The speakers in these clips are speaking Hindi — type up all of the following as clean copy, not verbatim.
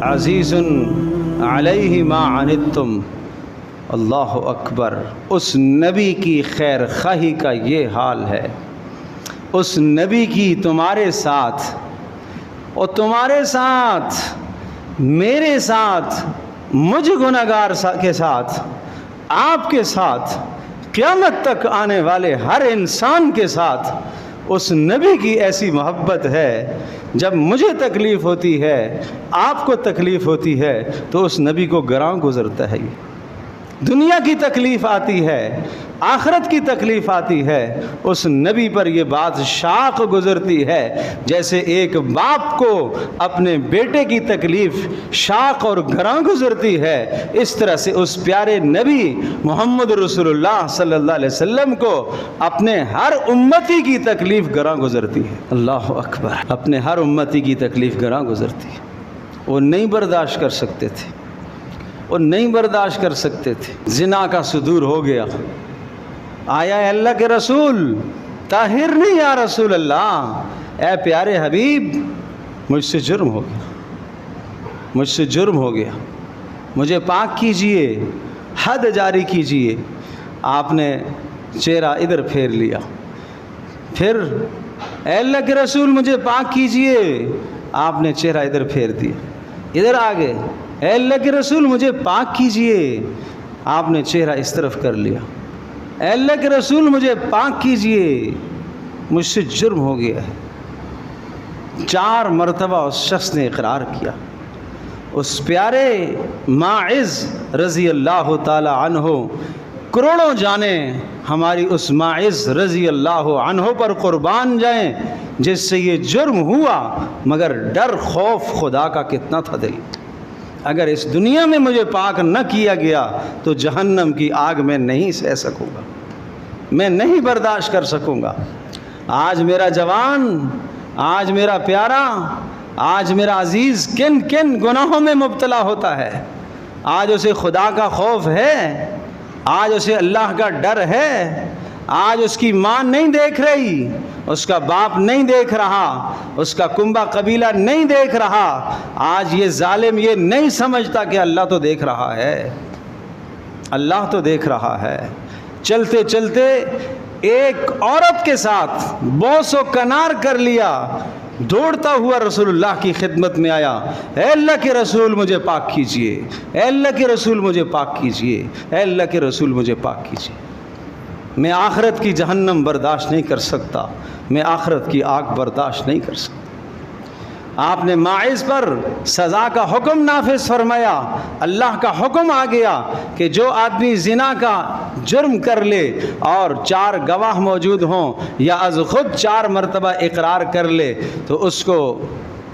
अज़ीज़ुन अलैहि मा अनित्तुम। अल्लाहु अकबर। उस नबी की खैर खाही का ये हाल है, उस नबी की तुम्हारे साथ और तुम्हारे साथ, मेरे साथ, मुझ गुनहगार के साथ, आपके साथ, क़यामत तक आने वाले हर इंसान के साथ उस नबी की ऐसी मोहब्बत है। जब मुझे तकलीफ़ होती है, आपको तकलीफ़ होती है, तो उस नबी को गरां गुज़रता है। ये दुनिया की तकलीफ़ आती है, आखिरत की तकलीफ़ आती है, उस नबी पर ये बात शाख गुज़रती है। जैसे एक बाप को अपने बेटे की तकलीफ़ शाख और गरां गुज़रती है, इस तरह से उस प्यारे नबी मोहम्मद रसूलुल्लाह सल्लल्लाहु अलैहि वसल्लम को अपने हर उम्मती की तकलीफ़ गरां गुज़रती है। अल्लाह अकबर। अपने हर उम्मती की तकलीफ़ गरां गुज़रती है। वो नहीं बर्दाश्त कर सकते थे, वो नहीं बर्दाश्त कर सकते थे। ज़िना का सुदूर हो गया, आया अल्लाह के रसूल, ताहिर नहीं या रसूल अल्लाह, ए प्यारे हबीब, मुझसे जुर्म हो गया, मुझसे जुर्म हो गया, मुझे पाक कीजिए, हद जारी कीजिए। आपने चेहरा इधर फेर लिया, फिर अल्लाह के रसूल मुझे पाक कीजिए, आपने चेहरा इधर फेर दिया, इधर आ गए, अल्लाह के रसूल मुझे पाक कीजिए, आपने चेहरा इस तरफ कर लिया, अल्लाह के रसूल मुझे पाक कीजिए, मुझसे जुर्म हो गया है। 4 मरतबा उस शख्स ने इकरार किया। उस प्यारे माइज़ रज़ी अल्लाह ताला अन्हो, करोड़ों जाने हमारी उस माइज़ रज़ी अल्लाह अन्हो पर कुर्बान जाएं, जिससे ये जुर्म हुआ, मगर डर खौफ खुदा का कितना था दिल। अगर इस दुनिया में मुझे पाक न किया गया तो जहन्नम की आग में नहीं सह सकूँगा, मैं नहीं बर्दाश्त कर सकूँगा। आज मेरा जवान, आज मेरा प्यारा, आज मेरा अजीज़ किन किन गुनाहों में मुब्तला होता है। आज उसे खुदा का खौफ है, आज उसे अल्लाह का डर है। आज उसकी माँ नहीं देख रही, उसका बाप नहीं देख रहा, उसका कुंबा कबीला नहीं देख रहा। आज ये जालिम ये नहीं समझता कि अल्लाह तो देख रहा है, अल्लाह तो देख रहा है। चलते चलते एक औरत के साथ बोसो कनार कर लिया, दौड़ता हुआ रसूलुल्लाह की खिदमत में आया, ऐ अल्लाह के रसूल मुझे पाक कीजिए, ऐ अल्लाह के रसूल मुझे पाक कीजिए, ऐ अल्लाह के रसूल मुझे पाक कीजिए। मैं आखिरत की जहन्नम बर्दाश्त नहीं कर सकता, मैं आखिरत की आग बर्दाश्त नहीं कर सकता। आपने माइज़ पर सज़ा का हुक्म नाफिज फरमाया। अल्लाह का हुक्म आ गया कि जो आदमी ज़िना का जुर्म कर ले और 4 गवाह मौजूद हों या अज़ ख़ुद 4 मरतबा इकरार कर ले तो उसको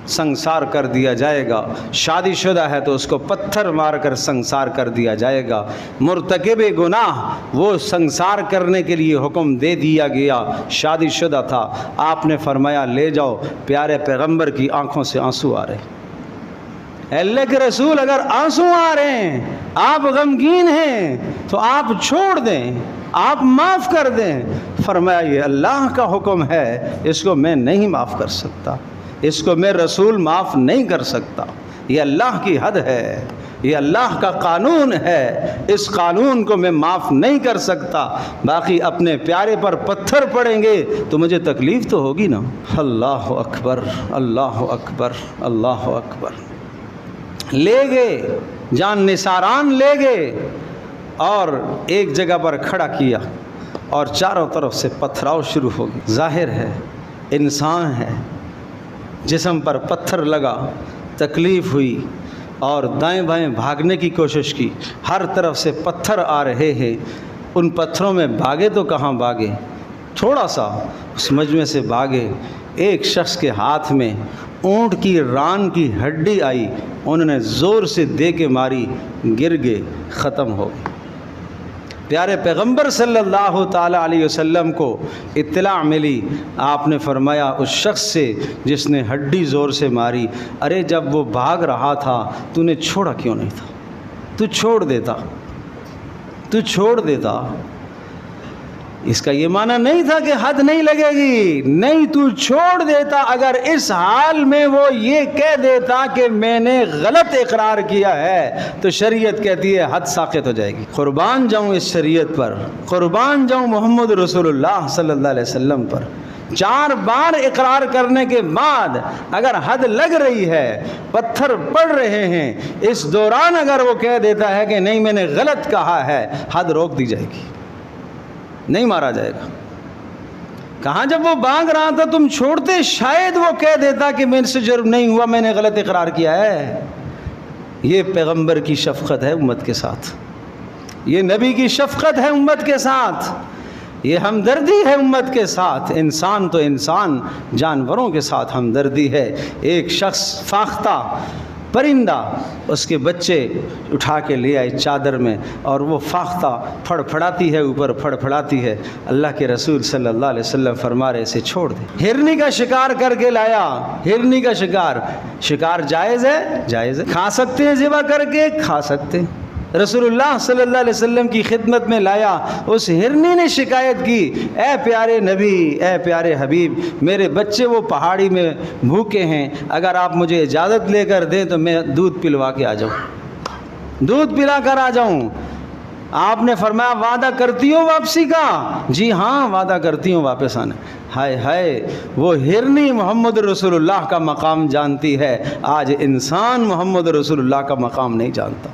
संसार कर दिया जाएगा। शादीशुदा है तो उसको पत्थर मारकर संसार कर दिया जाएगा। मुर्तकिब गुनाह वो संसार करने के लिए हुक्म दे दिया गया, शादीशुदा था। आपने फरमाया ले जाओ। प्यारे पैगंबर की आंखों से आंसू आ रहे। अल्लाह के रसूल अगर आंसू आ रहे हैं, आप गमगीन हैं, तो आप छोड़ दें, आप माफ़ कर दें। फरमाया ये अल्लाह का हुक्म है, इसको मैं नहीं माफ़ कर सकता, इसको मैं रसूल माफ़ नहीं कर सकता। ये अल्लाह की हद है, ये अल्लाह का कानून है, इस कानून को मैं माफ़ नहीं कर सकता। बाकी अपने प्यारे पर पत्थर पड़ेंगे तो मुझे तकलीफ़ तो होगी ना। अल्लाह अकबर, अल्लाह अकबर, अल्लाह अकबर। ले गए, जान निसारान ले गए और एक जगह पर खड़ा किया और चारों तरफ से पथराव शुरू हो गया। जाहिर है इंसान है, जिस्म पर पत्थर लगा, तकलीफ़ हुई और दाएं बाएं भागने की कोशिश की। हर तरफ से पत्थर आ रहे हैं, उन पत्थरों में भागे तो कहाँ भागे, थोड़ा सा उस मजमे से भागे। एक शख्स के हाथ में ऊँट की रान की हड्डी आई, उन्होंने ज़ोर से दे के मारी, गिर गए, ख़त्म हो गए। प्यारे पैगंबर सल्लल्लाहु ताला अलैहि वसल्लम को इत्तला मिली। आपने फरमाया उस शख्स से जिसने हड्डी ज़ोर से मारी, अरे जब वो भाग रहा था तूने छोड़ा क्यों नहीं था, तू छोड़ देता, तू छोड़ देता। इसका ये माना नहीं था कि हद नहीं लगेगी, नहीं, तू छोड़ देता। अगर इस हाल में वो ये कह देता कि मैंने गलत इकरार किया है, तो शरीयत कहती है हद साक़ित हो जाएगी। कुर्बान जाऊँ इस शरीयत पर, कुर्बान जाऊँ मोहम्मद रसूलुल्लाह सल्लल्लाहु अलैहि वसल्लम पर। 4 बार इकरार करने के बाद अगर हद लग रही है, पत्थर पड़ रहे हैं, इस दौरान अगर वो कह देता है कि नहीं मैंने गलत कहा है, हद रोक दी जाएगी, नहीं मारा जाएगा। कहाँ जब वो भाग रहा था तुम छोड़ते, शायद वो कह देता कि मेरे से जुर्म नहीं हुआ, मैंने गलत इकरार किया है। ये पैगंबर की शफ़क़त है उम्मत के साथ, ये नबी की शफ़क़त है उम्मत के साथ, ये हमदर्दी है उम्मत के साथ। इंसान तो इंसान, जानवरों के साथ हमदर्दी है। एक शख्स फाख्ता परिंदा, उसके बच्चे उठा के ले आए चादर में, और वो फाख्ता फड़फड़ाती है, ऊपर फड़फड़ाती है। अल्लाह के रसूल सल्लल्लाहु अलैहि वसल्लम फरमा रहे से छोड़ दे। हिरनी का शिकार करके लाया, हिरनी का शिकार, शिकार जायज़ है, जायज़ है, खा सकते हैं ज़िबा करके, खा सकते हैं। रसूलुल्लाह सल्लल्लाहु अलैहि वसल्लम की खिदमत में लाया, उस हिरनी ने शिकायत की, ए प्यारे नबी, ए प्यारे हबीब, मेरे बच्चे वो पहाड़ी में भूखे हैं, अगर आप मुझे इजाज़त लेकर दें तो मैं दूध पिलवा के आ जाऊँ, दूध पिला कर आ जाऊँ। आपने फरमाया वादा करती हो वापसी का? जी हाँ, वादा करती हूँ वापस आने। हाय हाय, वो हिरनी मोहम्मद रसूलुल्लाह का मकाम जानती है, आज इंसान मोहम्मद रसूलुल्लाह का मकाम नहीं जानता।